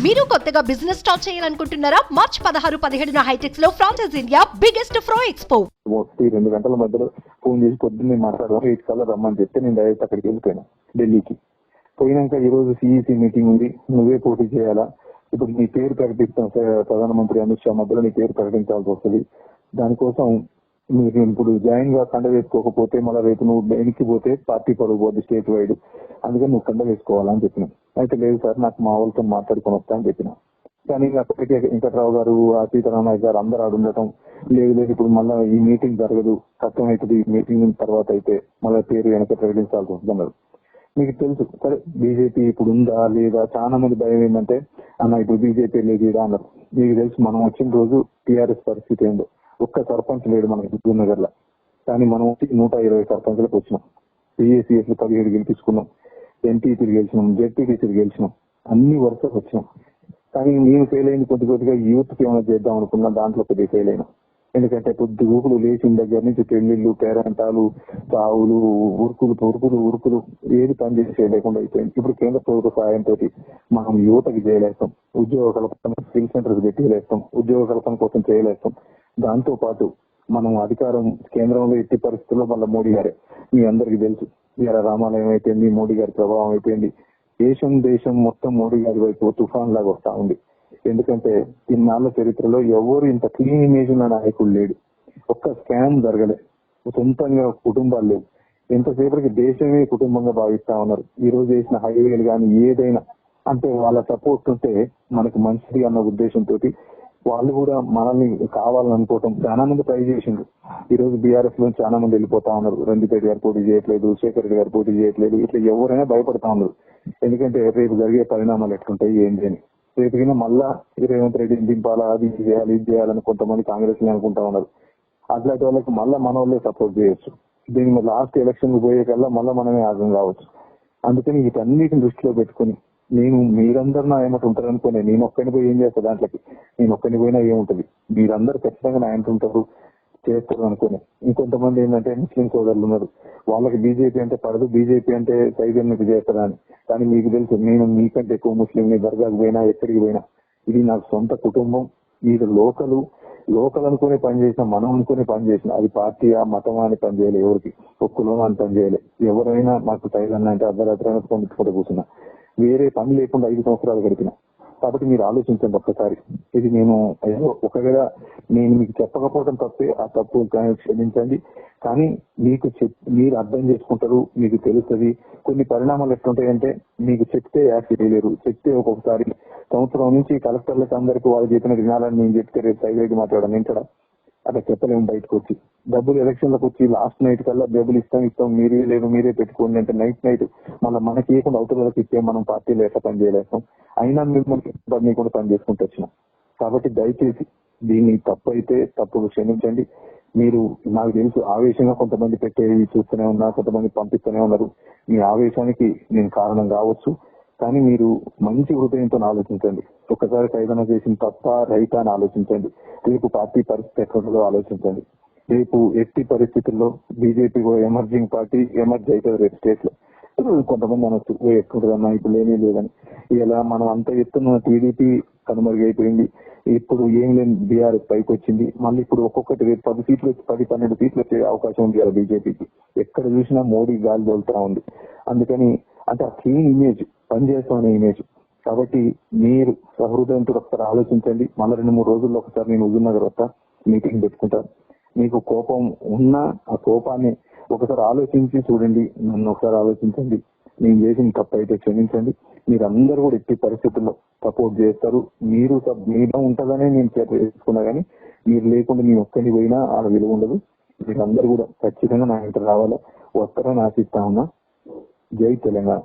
మీరు కొత్తగా business start చేయాలనుకుంటున్నారా? మార్చ్ 16-17 హైటెక్స్ లో ఫ్రాన్సెస్ ఇండియా బిగ్గెస్ట్ ఫ్రో ఎక్స్పో. 2 గంటల మధ్యలో ఫోన్ చేసి పొద్దున్నే మాట్లాడదాం 8 కల్లా రమ్మని చెప్తే నేను డైరెక్ట్ అక్కడికి వెళ్ళిపోయాను ఢిల్లీకి. పోయినాక ఈ రోజు సిఈసి మీటింగ్ ఉంది, నువ్వే పోటీ చేయాలా, ఇప్పుడు నీ పేరు ప్రకటిస్తాం ప్రధానమంత్రి అమిత్ షా మధ్యలో నీ పేరు ప్రకటించాల్సి వస్తుంది. దానికోసం మీరు ఇప్పుడు జాయిన్ గా కండ వేసుకోకపోతే మళ్ళీ రేపు నువ్వు వెనక్కి పోతే పార్టీ పరుగు పోద్ది స్టేట్ వైడ్, అందుకని నువ్వు కండ వేసుకోవాలని చెప్పిన. అయితే లేదు సార్ నాకు మా వాళ్ళతో మాట్లాడుకొని వస్తా అని చెప్పిన. కానీ అప్పటికే వెంకట్రావు గారు, సీతారామయ్య గారు అందరూ ఆడు ఉండటం, లేదు ఇప్పుడు మళ్ళీ ఈ మీటింగ్ జరగదు, కష్టం అవుతుంది, ఈ మీటింగ్ తర్వాత అయితే మళ్ళీ పేరు వెనక ప్రకటించాల్సి వస్తున్నారు. మీకు తెలుసు సరే బీజేపీ ఇప్పుడు ఉందా లేదా, చాలా మంది భయం ఏంటంటే అన్న ఇప్పుడు బీజేపీ లేదు అన్నారు. మీకు తెలుసు మనం వచ్చిన రోజు టీఆర్ఎస్ పరిస్థితి ఏందో, ఒక్క సర్పంచ్ లేడు మన హుజూర్ నగర్ లో. కానీ మనం 120 సర్పంచ్లకు వచ్చినాం, పిఏసీఎస్ 17 గెలిపించుకున్నాం, ఎంపీపీలు గెలిచినాం, జెడ్పీటీసీలు గెలిచినాం, అన్ని వరుసకు వచ్చినాం. కానీ నేను ఫెయిల్ అయింది కొద్దిగా యూత్ కి ఏమైనా చేద్దాం అనుకున్నా, దాంట్లో కొద్దిగా ఫెయిల్ అయినా. ఎందుకంటే కొద్ది ఊపులు లేచిన దగ్గర నుంచి పెళ్లిళ్ళు, పేరంటాలు, చావులు, ఉరుకులు ఏది పని చేసే లేకుండా అయిపోయింది. ఇప్పుడు కేంద్ర ప్రభుత్వ సహాయంతో మనం యువతకి చేయలేస్తాం, ఉద్యోగ కల్పన స్కిల్ సెంటర్స్ పెట్టలేస్తాం, ఉద్యోగ కల్పన కోసం చేయలేస్తాం. దాంతో పాటు మనం అధికారం కేంద్రంలో ఎట్టి పరిస్థితుల్లో మళ్ళీ మోడీ గారే, మీ అందరికి తెలుసు ఇలా రామాలయం అయిపోయింది, మోడీ గారి ప్రభావం అయిపోయింది. దేశం మొత్తం మోడీ గారి వైపు తుఫాన్ లాగా వస్తా ఉంది. ఎందుకంటే ఇన్నాళ్ల చరిత్రలో ఎవరు ఇంత క్లీన్ ఇమేజ్ ఉన్న నాయకుడు లేడు, ఒక్క స్కామ్ జరగలే, సొంతంగా కుటుంబాలు లేవు. ఎంతసేపటికి దేశమే కుటుంబంగా భావిస్తా ఉన్నారు. ఈ రోజు చేసిన హైవేలు కానీ ఏదైనా అంటే వాళ్ళ సపోర్ట్ ఉంటే మనకు మంచిది అన్న ఉద్దేశంతో వాళ్ళు కూడా మనల్ని కావాలని అనుకోవటం. చాలా మంది ట్రై చేసిండ్రు. ఈ రోజు బీఆర్ఎస్ లో చాలా మంది వెళ్ళిపోతా ఉన్నారు. రంజిపేట గారు పోటీ చేయట్లేదు, శేఖర్ రెడ్డి గారు పోటీ చేయట్లేదు, ఇట్లా ఎవరైనా భయపడతా ఉన్నారు. ఎందుకంటే రేపు జరిగే పరిణామాలు ఎట్లుంటాయి ఏంటి అని. రేపు మళ్ళా రేవంత్ రెడ్డిని దింపాలా, అది చేయాలి ఇది చేయాలని కొంతమంది కాంగ్రెస్ లో అనుకుంటా ఉన్నారు. అట్లాంటి వాళ్ళకి మళ్ళా మన వాళ్ళే సపోర్ట్ చేయొచ్చు. దీని లాస్ట్ ఎలక్షన్ పోయే కల్లా మళ్ళా మనమే ఆగం కావచ్చు. అందుకని వీటన్నిటిని దృష్టిలో పెట్టుకుని నేను మీరందరూ నా ఏమంటూ ఉంటారు అనుకునే, నేను ఒక్కడిని పోయి ఏం చేస్తా, దాంట్లోకి నేను ఒక్కడిని పోయినా ఏముంటది, మీరందరూ ఖచ్చితంగా నా అంటుంటారు చేస్తారు అనుకునే. ఇంకొంతమంది ఏంటంటే ముస్లిం సోదరులు ఉన్నారు, వాళ్ళకి బీజేపీ అంటే పడదు, బీజేపీ అంటే సైతం మీకు చేస్తారా అని. కానీ మీకు తెలుసు నేను మీకంటే ఎక్కువ ముస్లింని, దర్గాకు పోయినా ఎక్కడికి పోయినా ఇది నాకు సొంత కుటుంబం. ఇది లోకల్ అనుకునే పని చేసిన, మనం అనుకునే పని చేసిన, అది పార్టీ ఆ మతం అని పని చేయలే, ఎవరికి ఒక్కలో అని పని చేయలే. ఎవరైనా మాకు తైలన్న అంటే అర్ధరాత్రైనా పొందుకుంటూ కూర్చున్నా, వేరే పని లేకుండా 5 సంవత్సరాలు గడిపిన. కాబట్టి మీరు ఆలోచించండి ఒక్కసారి. ఇది నేను ఒకవేళ నేను మీకు చెప్పకపోవడం తప్పే, ఆ తప్పు క్షమించండి. కానీ మీరు అర్థం చేసుకుంటారు, మీకు తెలుస్తుంది. కొన్ని పరిణామాలు ఎట్లుంటాయంటే మీకు చెప్తే యాక్ట్ చేయలేరు. చెప్తే ఒక్కొక్కసారి సంవత్సరం నుంచి కలెక్టర్లకు అందరికీ వాళ్ళు చెప్పిన వినాలని నేను చెప్తే రేపు సైలెంట్ మాట్లాడడం ఏంటడా, అట్లా చెప్పలేము. బయటకు వచ్చి డబ్బులు ఎలక్షన్లకు వచ్చి లాస్ట్ నైట్ కల్లా డబ్బులు ఇస్తాం మీరే లేదు మీరే పెట్టుకోండి అంటే నైట్ మళ్ళీ మనకి ఇవ్వకుండా అవతలకి ఇచ్చే మనం పార్టీలో ఎట్లా పని చేయలేస్తాం. అయినా మిమ్మల్ని కూడా పని చేసుకుంటూ వచ్చినాం. కాబట్టి దయచేసి దీన్ని తప్పు అయితే తప్పులు క్షమించండి. మీరు నాకు తెలుసు ఆవేశంగా కొంతమంది పెట్టేవి చూస్తూనే ఉన్నా, కొంతమంది పంపిస్తూనే ఉన్నారు. మీ ఆవేశానికి నేను కారణం కావచ్చు. కానీ మీరు మంచి హృదయంతో ఆలోచించండి. ఒక్కసారి ఏదైనా చేసిన తప్ప రైతా అని ఆలోచించండి. రేపు పార్టీ పరిస్థితి ఎక్కడో ఆలోచించండి. రేపు ఎట్టి పరిస్థితుల్లో బీజేపీ ఎమర్జింగ్ పార్టీ ఎమర్జ్ అవుతుంది రేపు స్టేట్ లో. కొంతమంది అనొచ్చు ఎట్లుంటుందన్నా ఇప్పుడు ఏమీ లేదని. ఇలా మనం అంత ఎత్తున టీడీపీ కనుమరుగైపోయింది, ఇప్పుడు ఏం లేని బీఆర్ఎస్ పైకి వచ్చింది. మళ్ళీ ఇప్పుడు ఒక్కొక్కటి రేపు 10 సీట్లు 10-12 సీట్లు వచ్చే అవకాశం ఉంది కదా బీజేపీకి. ఎక్కడ చూసినా మోడీ గాలి తోలుతా ఉంది. అందుకని అంటే ఆ క్లీన్ ఇమేజ్, పనిచేస్తామనే ఇమేజ్. కాబట్టి మీరు సహృదయంతో ఒకసారి ఆలోచించండి. మళ్ళీ 2-3 రోజుల్లో ఒకసారి నేను హుజూర్ నగర్ వస్తా, మీటింగ్ పెట్టుకుంటాను. మీకు కోపం ఉన్నా ఆ కోపాన్ని ఒకసారి ఆలోచించి చూడండి, నన్ను ఒకసారి ఆలోచించండి. నేను చేసిన తప్పు అయితే క్షమించండి. మీరందరూ కూడా ఎట్టి పరిస్థితుల్లో సపోర్ట్ చేస్తారు. మీరు మీలో ఉంటుందనే నేను చేసుకున్నా, కానీ మీరు లేకుండా నేను ఒక్కడిని పోయినా ఆ విలువ ఉండదు. మీరందరూ కూడా ఖచ్చితంగా నా ఇంటర్ రావాలా, వస్తారని ఆశిస్తా ఉన్నా. జై తెలంగాణ.